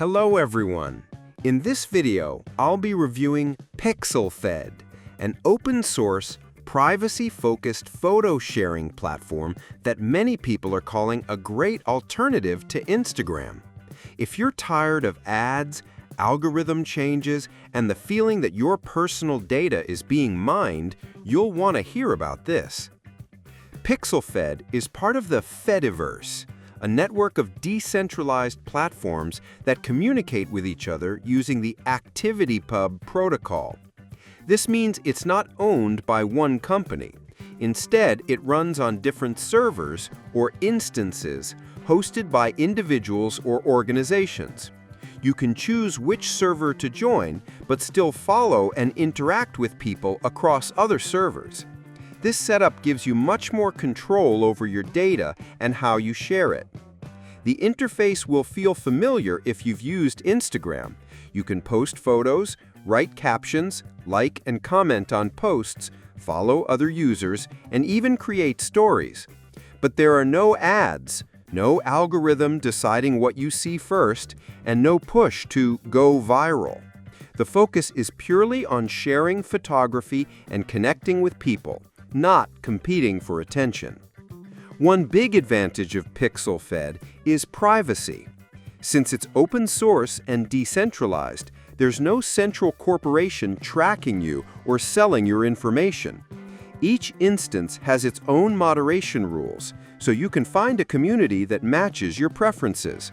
Hello everyone! In this video, I'll be reviewing Pixelfed, an open-source, privacy-focused photo sharing platform that many people are calling a great alternative to Instagram. If you're tired of ads, algorithm changes, and the feeling that your personal data is being mined, you'll want to hear about this. Pixelfed is part of the Fediverse, a network of decentralized platforms that communicate with each other using the ActivityPub protocol. This means it's not owned by one company. Instead, it runs on different servers or instances hosted by individuals or organizations. You can choose which server to join, but still follow and interact with people across other servers. This setup gives you much more control over your data and how you share it. The interface will feel familiar if you've used Instagram. You can post photos, write captions, like and comment on posts, follow other users, and even create stories. But there are no ads, no algorithm deciding what you see first, and no push to go viral. The focus is purely on sharing photography and connecting with people, not competing for attention. One big advantage of Pixelfed is privacy. Since it's open source and decentralized, there's no central corporation tracking you or selling your information. Each instance has its own moderation rules, so you can find a community that matches your preferences.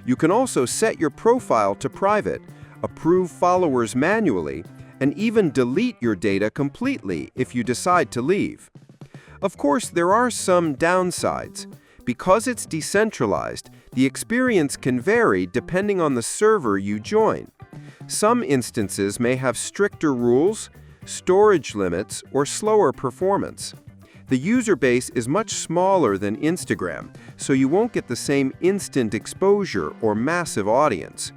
You can also set your profile to private, approve followers manually, and even delete your data completely if you decide to leave. Of course, there are some downsides. Because it's decentralized, the experience can vary depending on the server you join. Some instances may have stricter rules, storage limits, or slower performance. The user base is much smaller than Instagram, so you won't get the same instant exposure or massive audience.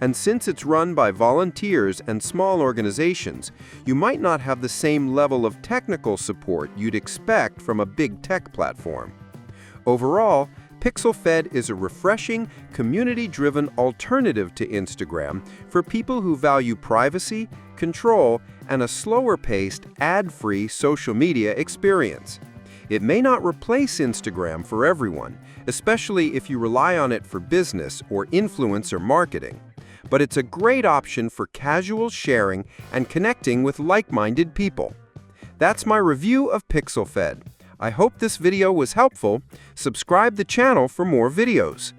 And since it's run by volunteers and small organizations, you might not have the same level of technical support you'd expect from a big tech platform. Overall, Pixelfed is a refreshing, community-driven alternative to Instagram for people who value privacy, control, and a slower-paced, ad-free social media experience. It may not replace Instagram for everyone, especially if you rely on it for business or influencer marketing. But it's a great option for casual sharing and connecting with like-minded people. That's my review of Pixelfed. I hope this video was helpful. Subscribe the channel for more videos.